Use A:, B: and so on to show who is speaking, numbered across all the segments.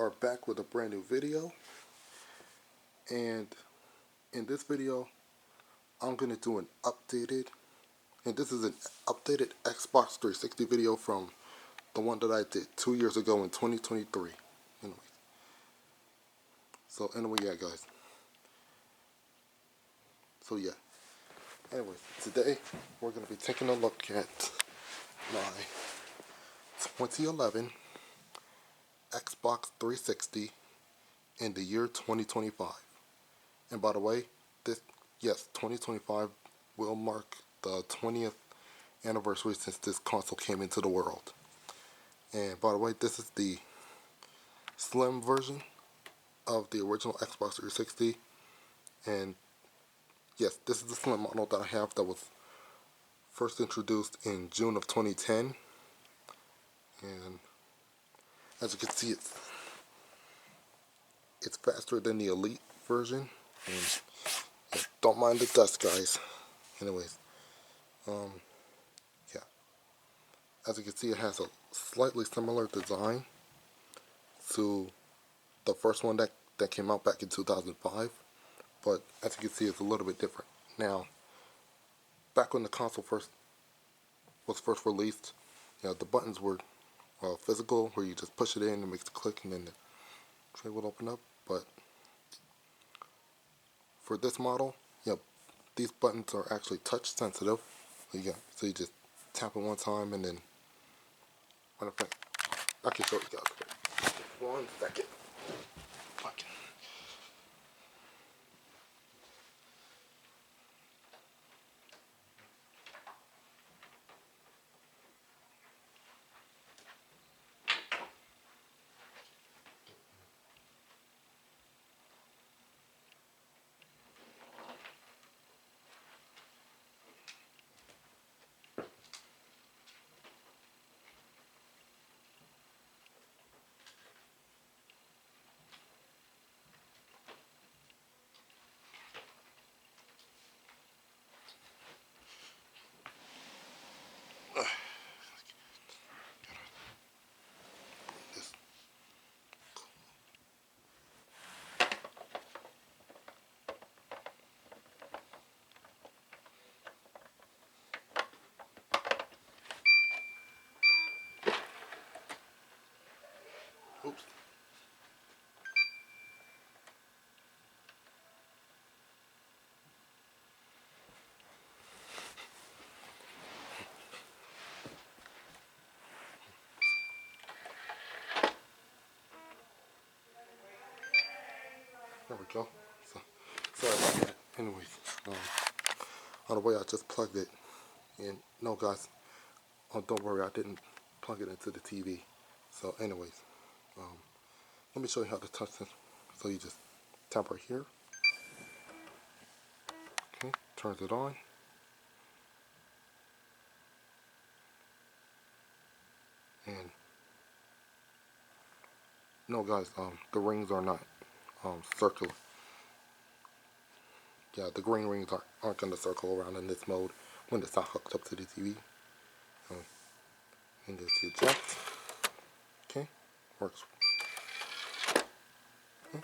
A: are back with a brand new video, and in this video I'm going to do an updated, and this is an updated Xbox 360 video from the one that I did 2 years ago in 2023. Anyway, yeah guys, today we're going to be taking a look at my 2011 Xbox 360 in the year 2025. And by the way, 2025 will mark the 20th anniversary since this console came into the world. And by the way, this is the slim version of the original Xbox 360. And yes, this is the slim model that I have that was first introduced in June of 2010. And as you can see, it's faster than the Elite version. And don't mind the dust, guys. Anyways, yeah. As you can see, it has a slightly similar design to the first one that came out back in 2005. But as you can see, it's a little bit different. Now, back when the console was first released, the buttons were physical, where you just push it in and it makes a click and then the tray will open up. But for this model, these buttons are actually touch sensitive. So you just tap it one time and then, matter of fact, I can show you guys. 1 second. Okay. Oops. There we go. Sorry about that. Anyways, on the way I just plugged it in. No guys, don't worry, I didn't plug it into the TV. So anyways, let me show you how to touch this. So you just tap right here. Okay, turns it on. And no guys, the rings are not circular. Yeah, the green rings aren't going to circle around in this mode when it's not hooked up to the TV. And there's the eject. Okay, works. Okay.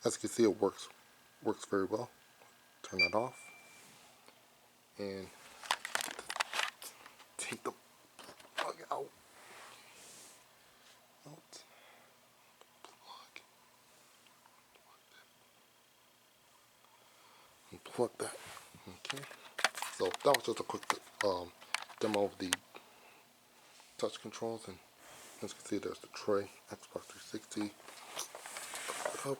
A: As you can see, it works very well. Turn that off. And take the plug out. Plug that. Okay. So that was just a quick demo of the touch controls, and as you can see, there's the tray, Xbox 360. Up,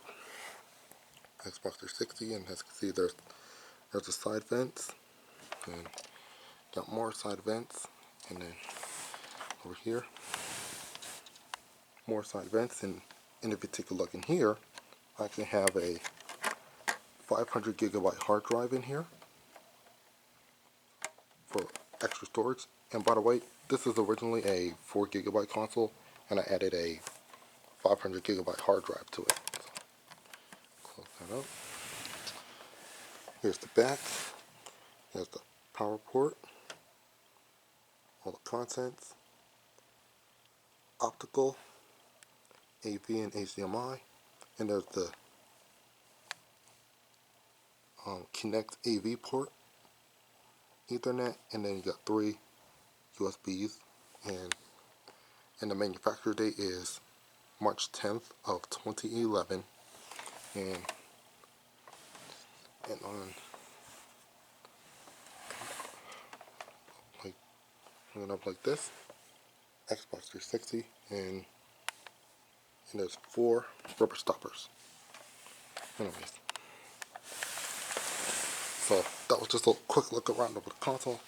A: Xbox 360, and as you can see, there's the side vents, and got more side vents, and then over here, more side vents, and if you take a look in here, I can have a 500 gigabyte hard drive in here for extra storage. And by the way, this is originally a 4 gigabyte console, and I added a 500 gigabyte hard drive to it. So, close that up. Here's the back. Here's the power port. All the contents. Optical. AV and HDMI, and there's the Kinect AV port, Ethernet, and then you got 3 USBs, and the manufacturer date is March 10th of 2011, and on like hanging up like this, Xbox 360, and there's 4 rubber stoppers. Anyways, so that was just a quick look around of the console.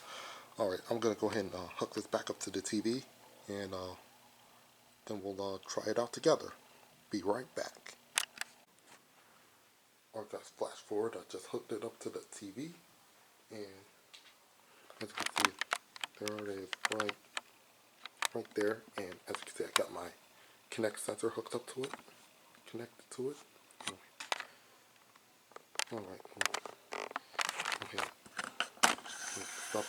A: Alright, I'm gonna go ahead and hook this back up to the TV, and then we'll try it out together. Be right back. Alright guys, flash forward, I just hooked it up to the TV, and as you can see, there it is, right there, and as you can see, I got my Kinect sensor hooked up to it, connected to it. Alright, okay, stop.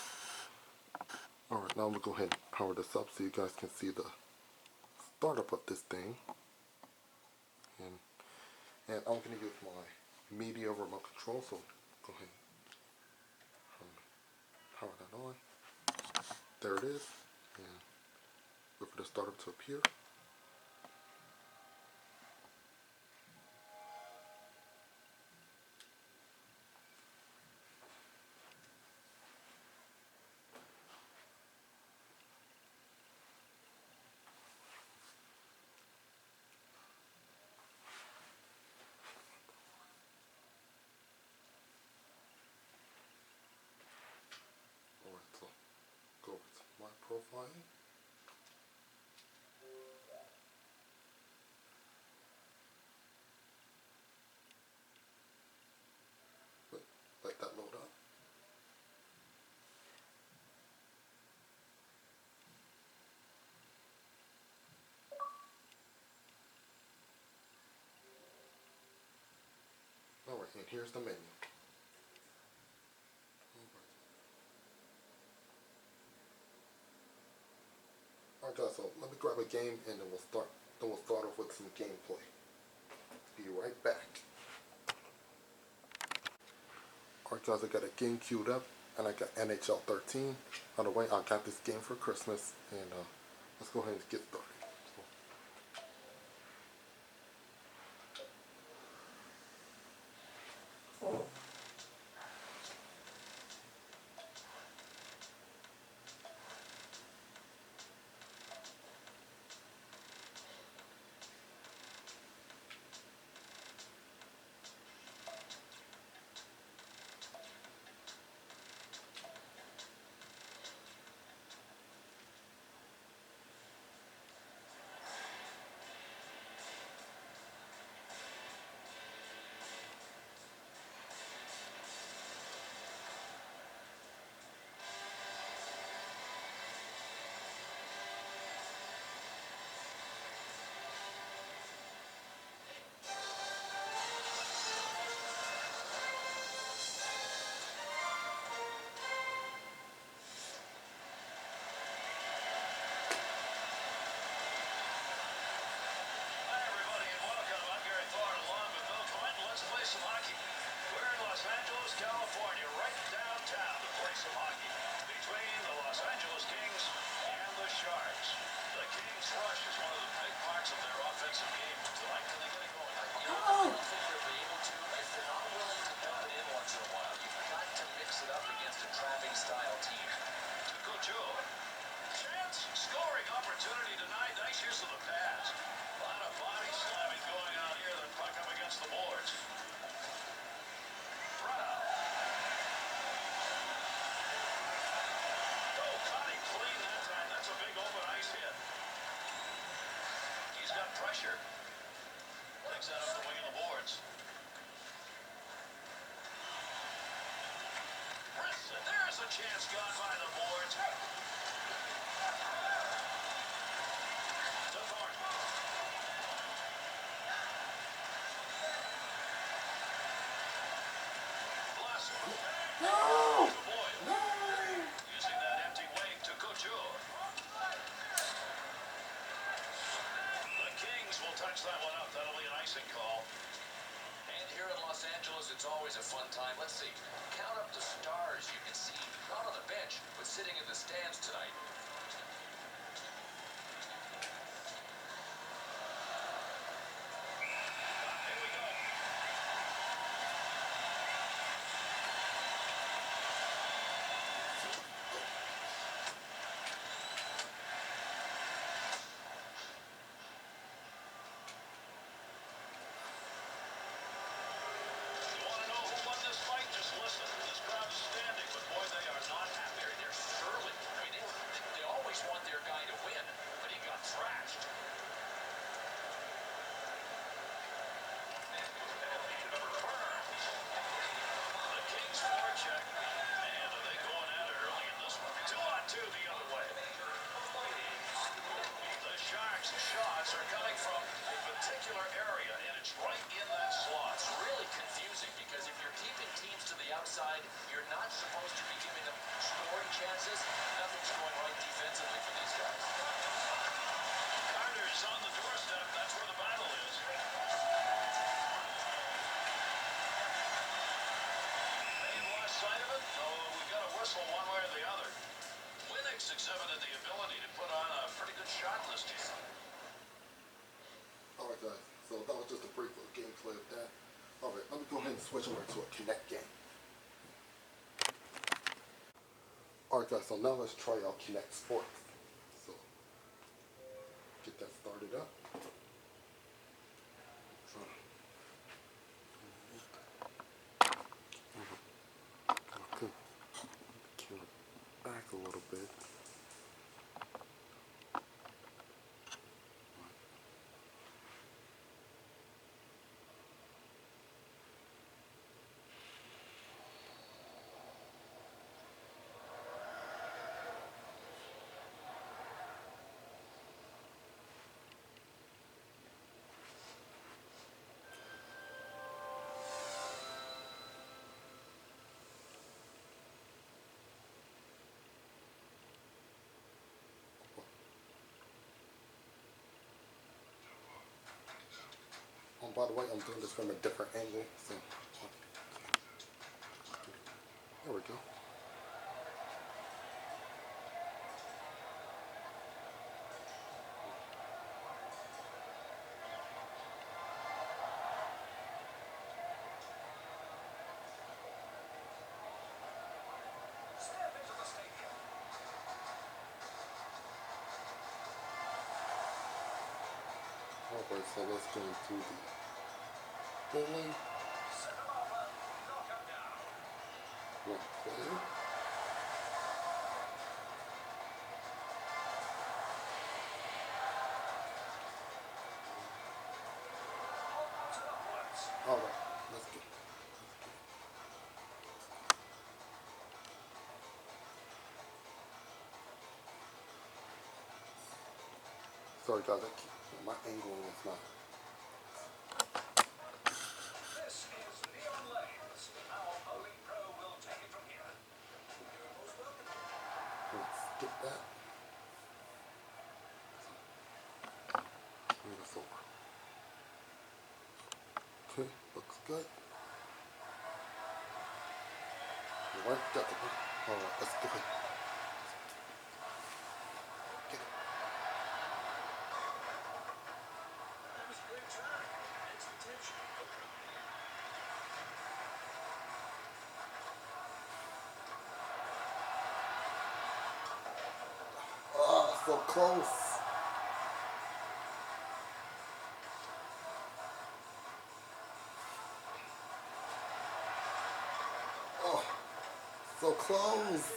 A: Alright, now I'm going to go ahead and power this up so you guys can see the startup of this thing. And I'm going to use my media remote control, so go ahead and power that on. There it is, and wait for the startup to appear. Alright, so go over to my profile. Let that load up. Alright, and here's the menu. Alright guys, so let me grab a game and then we'll start off with some gameplay. Be right back. Alright guys, I got a game queued up, and I got NHL 13. By the way, I got this game for Christmas, and let's go ahead and get started.
B: California, right downtown to play some hockey between the Los Angeles Kings and the Sharks. The Kings' rush is one of the big parts of their offensive game. Tonight, can they get it going? I don't think they'll be able to if they're not willing to dump it in once in a while. You've got to mix it up against a trapping-style team. To Couture. Chance scoring opportunity tonight. Nice use of the pass. A lot of body slamming going on here. The puck up against the boards. Pressure. Takes that up the wing of the boards. Preston, there's a chance gone by the boards. To Thornton. Blossom. No! Using that empty wing to Couture. The Kings will touch catch that one up. That'll be an icing call. And here in Los Angeles, it's always a fun time. Let's see. Count up the stars you can see, not on the bench, but sitting in the stands tonight. Here we go. You want to know who won this fight? Just listen. This crowd is standing, but boy, they are not happy. They're surly. I mean, they always want their guy to win, but he got thrashed. The Kings forecheck. Man, are they going at it early in this one. 2-on-2 the other way. The Sharks' shots are coming from a particular area, and it's right in that slot. It's really confusing because if you're keeping teams to the outside, you're not supposed to be giving them scoring chances. Nothing's going right defensively for these guys. Carter's on the doorstep. That's where the battle is. They've lost sight of it, so we got to whistle one way or the other. Winnick's exhibited the ability to put on a pretty good shot list here.
A: Alright guys, so that was just a brief little gameplay of that. Alright, let me go ahead and switch over to a Kinect game. Alright guys, so now let's try out Kinect Sports. So, get that started up. So, okay, kill it back a little bit. By the way, I'm doing this from a different angle, so there we go.
B: Step into the stadium.
A: Alright, so let's go into the bowling.
B: Set him up and knock him down.
A: One player.
B: Onwards and upwards.
A: Alright, let's go. Sorry guys, my angle is not.
B: This is Neon Lanes. Now Bowling Pro will take it from here. You're most welcome.
A: Let's skip that. Move this over. Okay, looks good. Alright, that's it. Alright, let's go ahead. Get it.
B: That was a great try. Next attention.
A: Oh, so close. Oh, so close.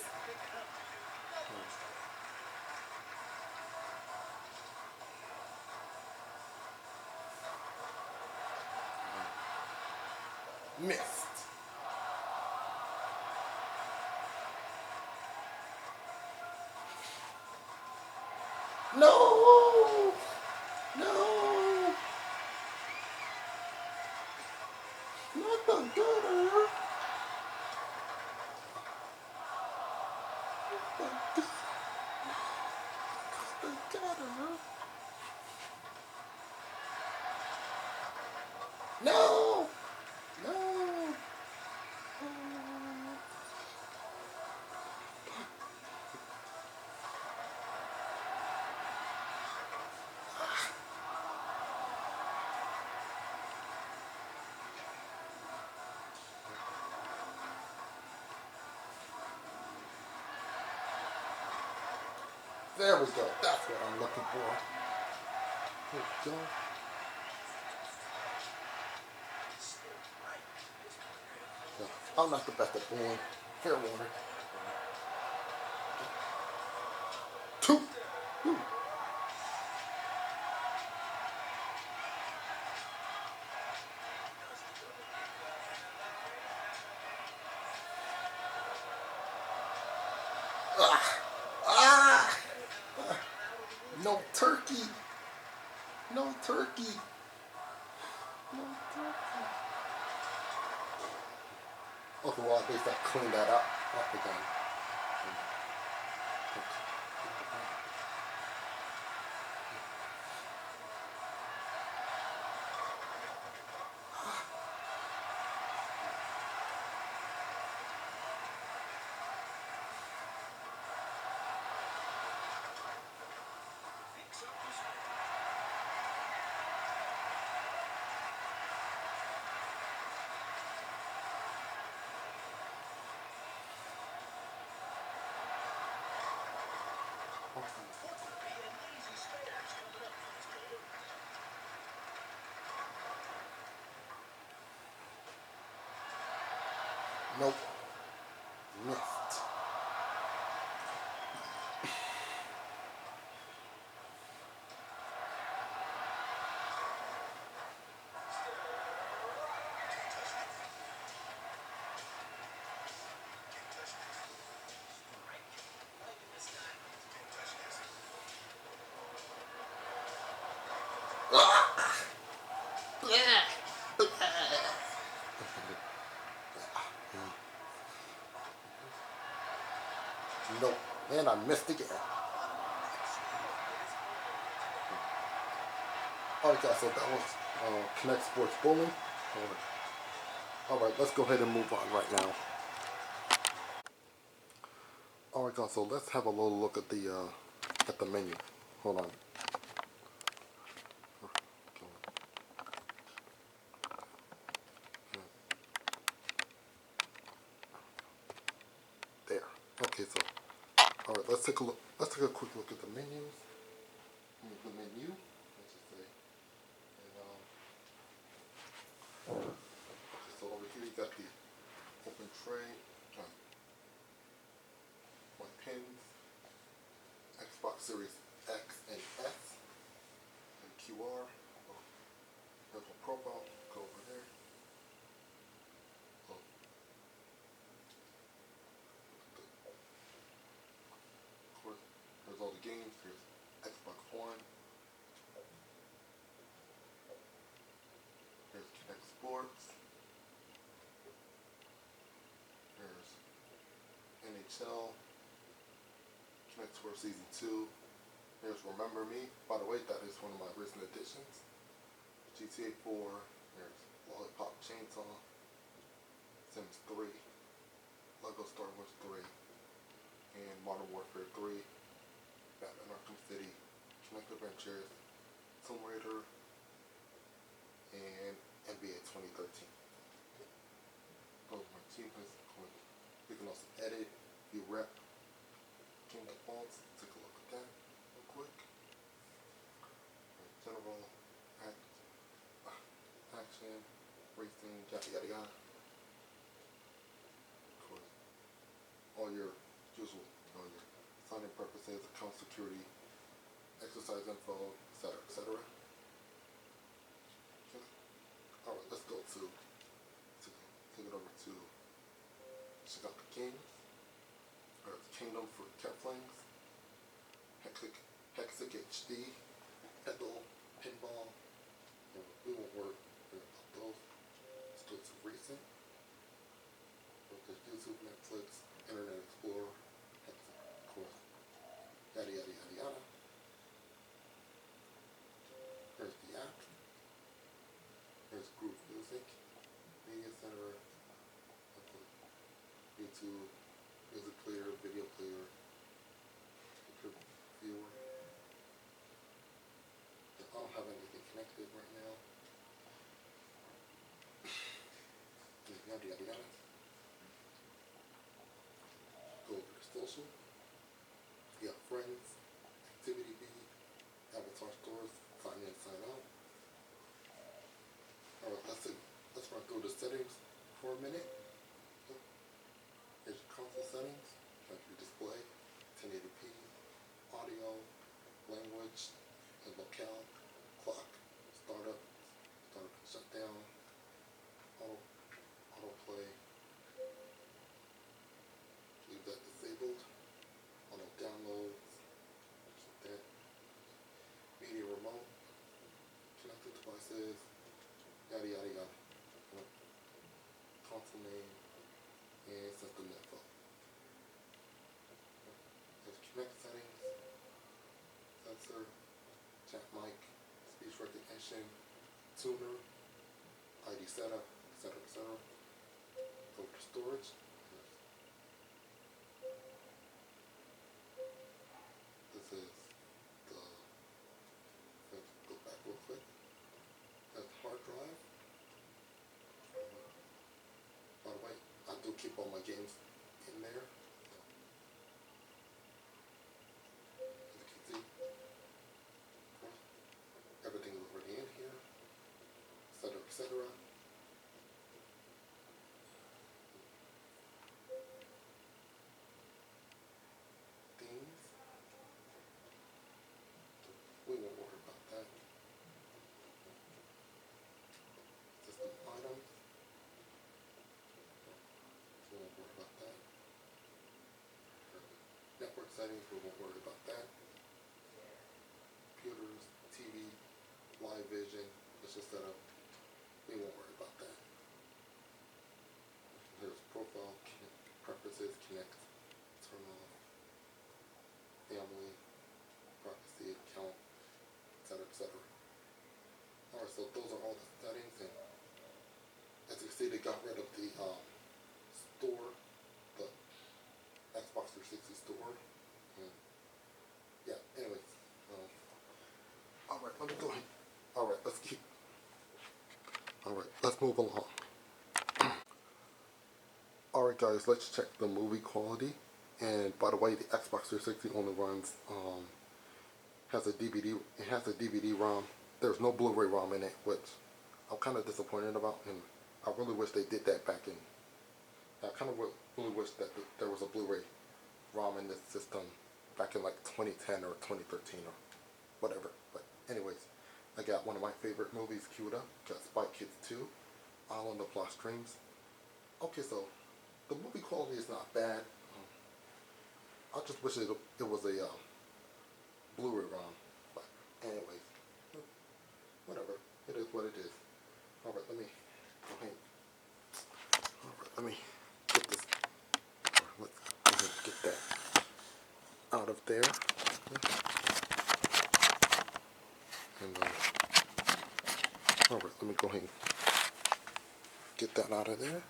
A: Missed. No! No! Not the gutter! The gutter! There we go. That's what I'm looking for. There we go. No, I'm not the best at bowling. Fair warning. Two. Woo. Ah! No turkey. No turkey. No turkey. Okay, well, at least I cleaned that up. Off the gun. Nope. Missed. Nope. And I missed again. Alright guys, so that was Kinect Sports Bowling. Alright, let's go ahead and move on right now. Alright guys, so let's have a little look at the menu. Hold on. There. Okay, so alright, let's take a look. Let's take a quick look at the menus. The menu, I should say. And, okay, so over here you got the open tray, my pins, Xbox Series X and S, and QR. There's my profile. Go over there. So, of course, there's all the games. There's Xbox One. There's Kinect Sports. There's NHL. Kinect Sports Season 2. There's Remember Me. By the way, that is one of my recent additions. GTA 4. There's Lollipop Chainsaw. Sims 3. Lego Star Wars 3. And Modern Warfare 3. Batman Arkham City. Kinect Adventures. Tomb Raider. And NBA 2013. Those are my achievements. You can also edit, view rep, Kingdom fonts. Take a look at that real quick. General, action, racing, yada yada yada. Of course, all your usual, your sign-in purposes, account security, exercise info, etc., etc. Alright, let's go to take it over to check out the games. Kingdom for Keflings, Hexic HD, Pedal, Pinball, we won't work with those. Let's go to recent. There's YouTube, Netflix, Internet Explorer, Hexic, of course, yada yada yada yada. There's the app. There's Groove Music, Media Center, YouTube, music player, video player, viewer. I don't have anything connected right now. storage and locale, clock, startup, shutdown, auto, autoplay, leave that disabled, auto downloads, that, media remote, connected devices, yada yada yada. Console name and system info. There's Kinect settings, sensor, chat mic, speech recognition, tuner, ID setup, etc. etc. Go to storage. This is the, let's go back real quick. That's hard drive. By the way, I do keep all my games in there. As you can see, everything is already in here, etc. etc. Themes. We won't worry about that. System items. We won't worry about that. Network settings, we won't worry about that. Computers, TV, live vision, let's just set up. We won't worry about that. There's profile, preferences, Kinect, turn off, family, privacy, account, etc. etc. Alright, so those are all the settings, and as you can see, they got rid of the store, the Xbox 360 store. And yeah, anyways. Alright, let me go ahead. Alright, let's move along. Alright guys, let's check the movie quality. And by the way, the Xbox 360 only runs, has a DVD, it has a DVD ROM. There's no Blu-ray ROM in it, which I'm kind of disappointed about, and I really wish they did that back in, I kind of really wish that there was a Blu-ray ROM in this system back in like 2010 or 2013 or whatever. But anyways, I got one of my favorite movies queued up, got Spy Kids 2, Island of Lost Dreams. Okay, so the movie quality is not bad. I just wish it was a Blu-ray ROM. But anyways, whatever. It is what it is. Alright, let me go ahead. Alright, let me get this. Let's go ahead and get that out of there. And alright, let me go ahead and get that out of there.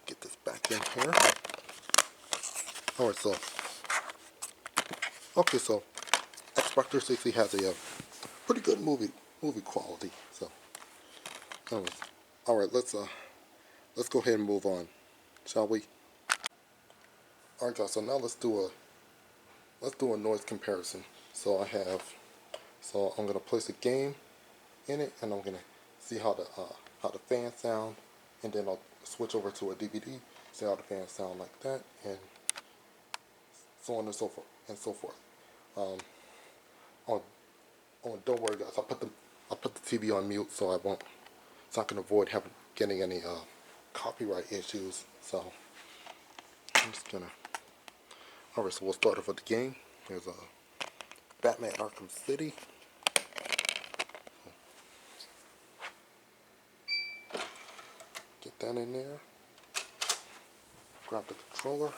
A: Get this back in here. Alright, so okay, so Xbox 360 has a pretty good movie quality. So anyways, alright, let's go ahead and move on, shall we? Alright guys, so now let's do a noise comparison. So I'm gonna place a game in it, and I'm gonna see how the fans sound, and then I'll switch over to a DVD, see how the fans sound like that, and so on and so forth Um, oh, don't worry guys, I put the TV on mute so I can avoid getting any copyright issues. So I'm just gonna. Alright, so we'll start off with the game. Here's Batman Arkham City. Get that in there. Grab the controller.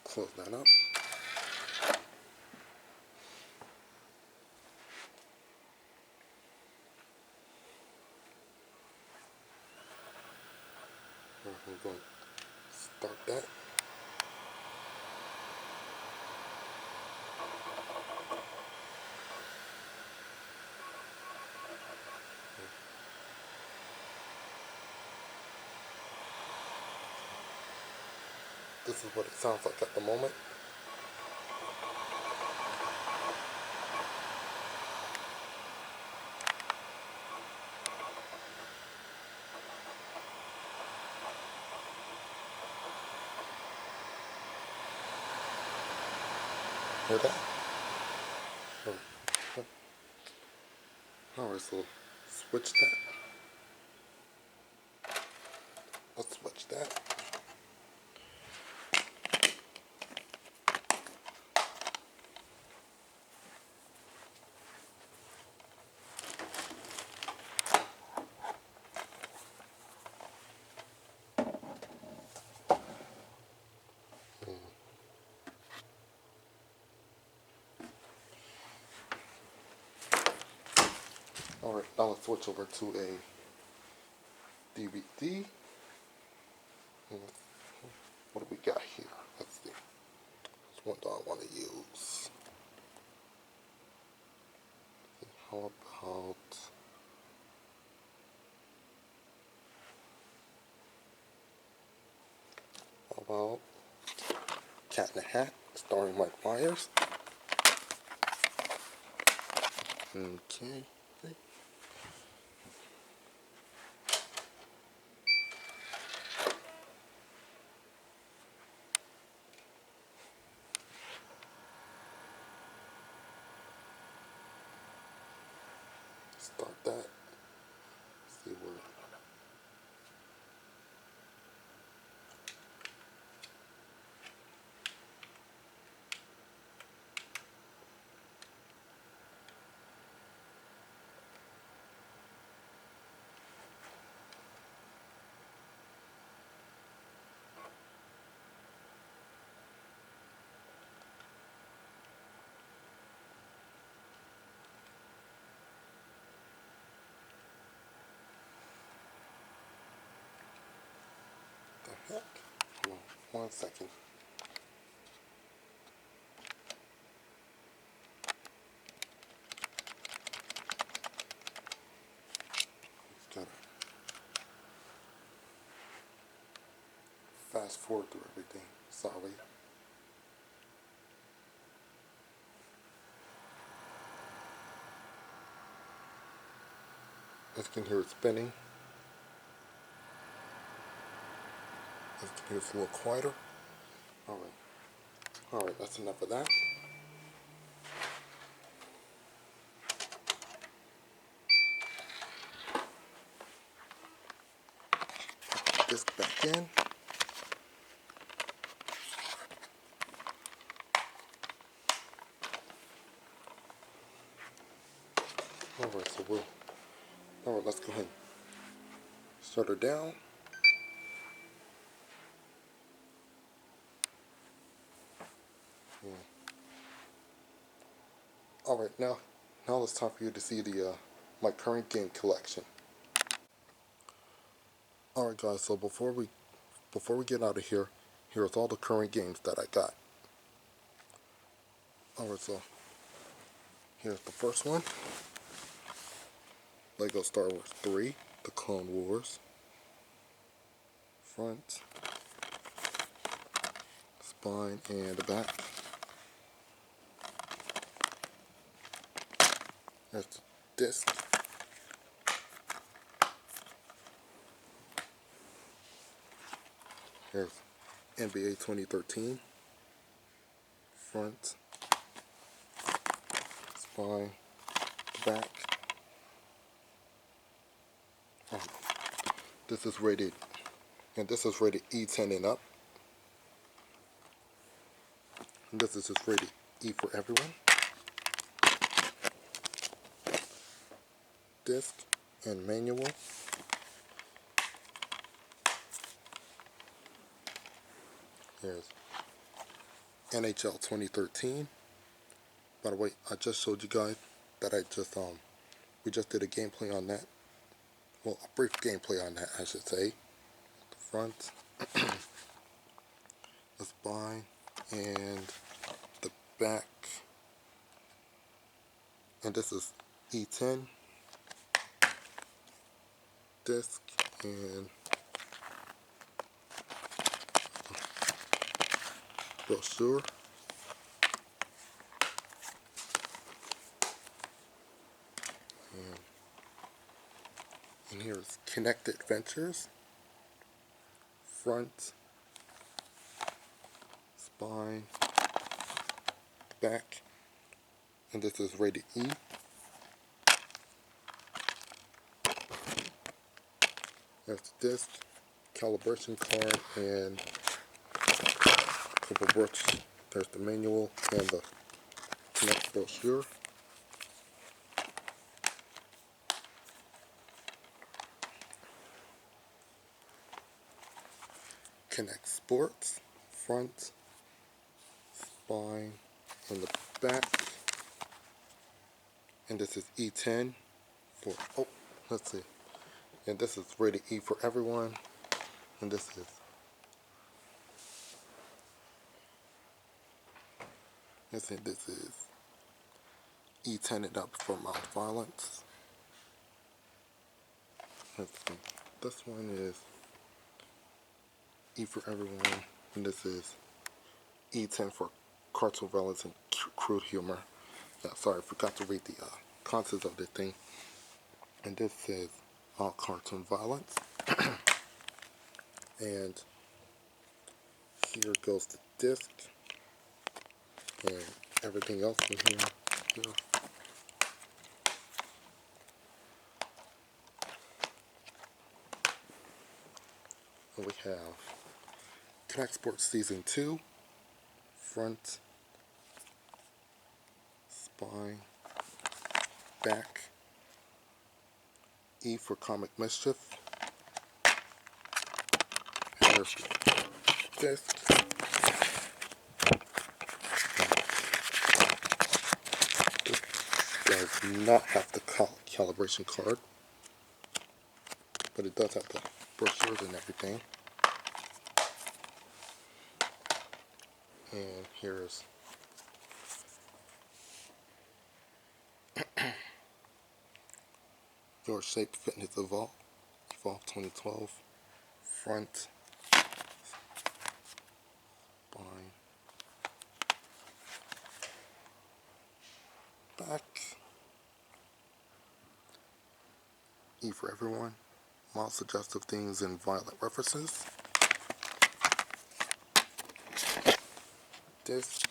A: Close that up. We're going to start that. This is what it sounds like at the moment. Hear that? Alright, so switch that. Let's switch that. Alright, now let's switch over to a DVD. What do we got here? Let's see. Which one do I want to use? How about Cat in the Hat, starring Mike Myers? Okay. Start that. See where. The heck? Hold on 1 second. Gotta fast forward through everything. Sorry. As you can hear it spinning. As you can hear it's a little quieter. Alright. Alright, that's enough of that. Put this back in. Alright, so alright, let's go ahead and shut her down. Alright, now it's time for you to see the my current game collection. Alright guys, so before we get out of here, here's all the current games that I got. Alright, so here's the first one. Lego Star Wars 3, The Clone Wars. Front, spine, and the back. There's the disc. Here's NBA 2013. Front, spine, back. This is rated E10 and up. And this is just rated E for everyone. Disc and manual. Here's NHL 2013. By the way, I just showed you guys that we just did a gameplay on that. Well, a brief gameplay on that, I should say. The front, the spine, and the back. And this is E10, disc, and brochure. And here's Kinect Adventures. Front, spine, back, and this is rated E. There's the disc, calibration card, and a couple books. There's the manual and the Kinect brochure. Kinect Sports, front, spine, and the back. And this is E10 for, oh, let's see. And this is rated E for everyone. And this is E10 and up for mild violence. Let's see. This one is E for everyone, and this is E10 for cartoon violence and crude humor. Yeah, sorry, I forgot to read the contents of this thing. And this says all cartoon violence. And here goes the disc and everything else in here. And we have Kinect Sports Season 2, front, spine, back, E for Comic Mischief, and there's the disc. This does not have the calibration card, but it does have the brochures and everything. And here's Your Shape Fitness Evolve 2012, front, spine, back, E for everyone, mild suggestive themes and violent references, disc,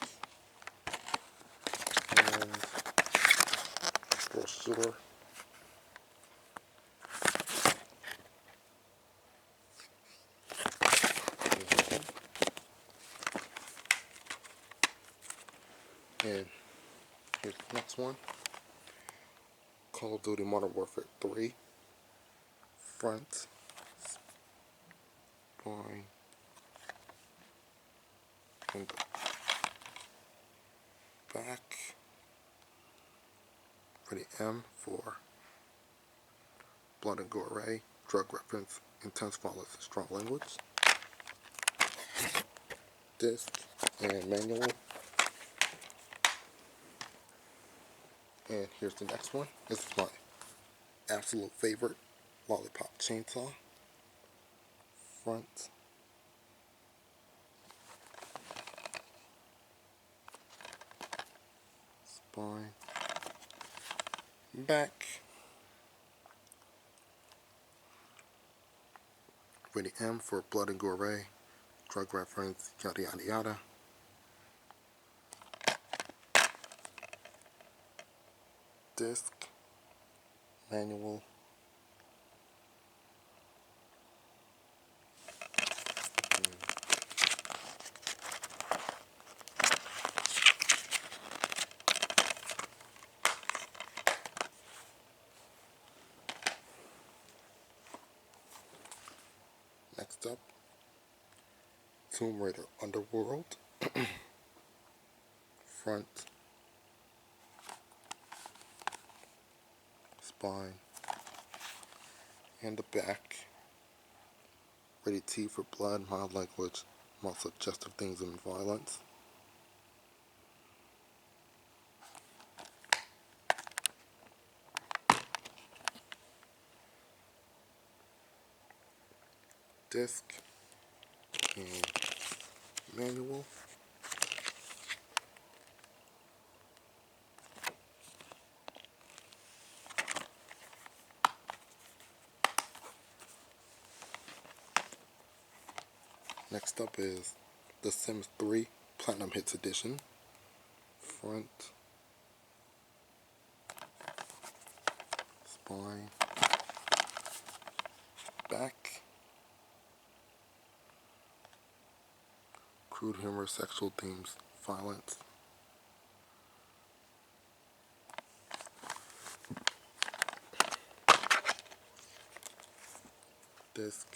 A: and brochure. And here's the next one. Call of Duty Modern Warfare 3. Front, spine, and the back. Ready M for blood and gore, drug reference, intense violence, and strong language. Disc and manual. And here's the next one. This is my absolute favorite, Lollipop Chainsaw. Front, spine, back. Ready M for blood and gore, drug reference, yada yada yada. Disc, manual, next up, Tomb Raider Underworld. Front, spine, and the back. Ready T for blood, mild language, mild suggestive things and violence. Disc and manual. Next up is The Sims 3 Platinum Hits Edition. front, spine, back, crude humor, sexual themes, violence, disc,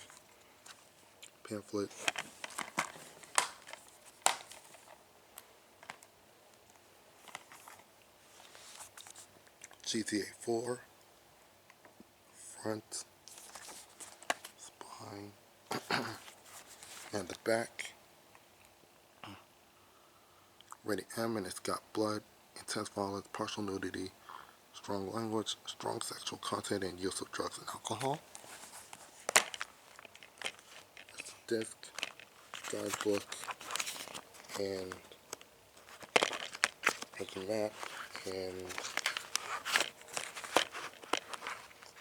A: pamphlet, GTA 4, front, spine, and the back. Rated M, and it's got blood, intense violence, partial nudity, strong language, strong sexual content, and use of drugs and alcohol. It's a disc, guidebook, and making that, and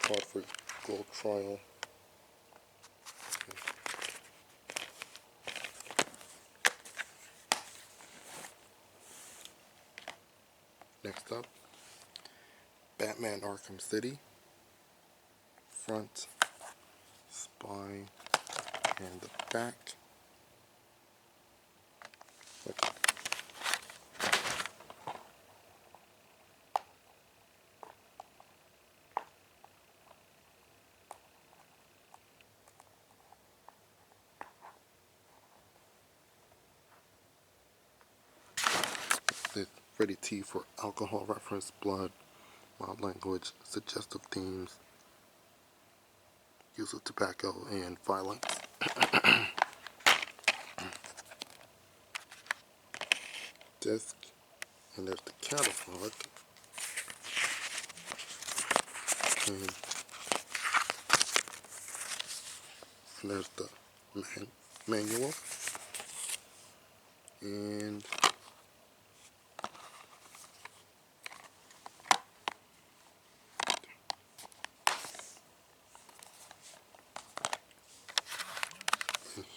A: card for gold trial. Next up, Batman Arkham City, front, spine, and the back. Okay. It's rated T for alcohol reference, blood, mild language, suggestive themes, use of tobacco, and violence. Disc, and there's the catalog, and there's the manual, and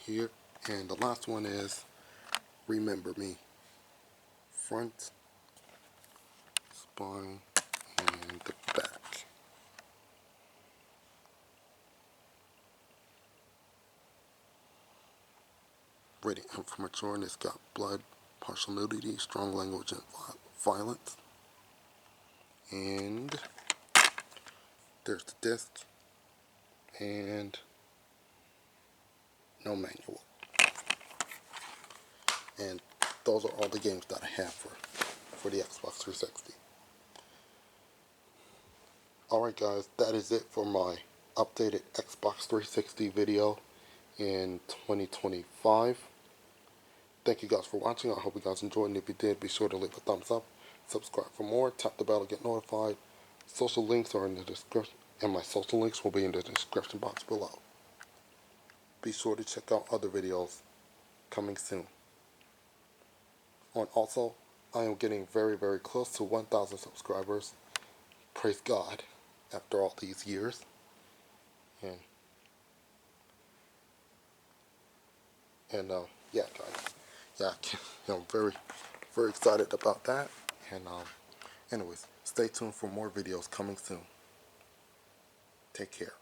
A: here, and the last one is Remember Me, front, spine, and the back. Rated M for mature, and it's got blood, partial nudity, strong language, and violence. And there's the disc, and no manual. And those are all the games that I have for the Xbox 360. Alright guys, that is it for my updated Xbox 360 video in 2025. Thank you guys for watching. I hope you guys enjoyed, and if you did, be sure to leave a thumbs up, subscribe for more, tap the bell to get notified. Social links are in the description, and my social links will be in the description box below. Be sure to check out other videos coming soon. And also, I am getting very, very close to 1,000 subscribers. Praise God, after all these years. And yeah, guys. Yeah, I'm very, very excited about that. And anyways, stay tuned for more videos coming soon. Take care.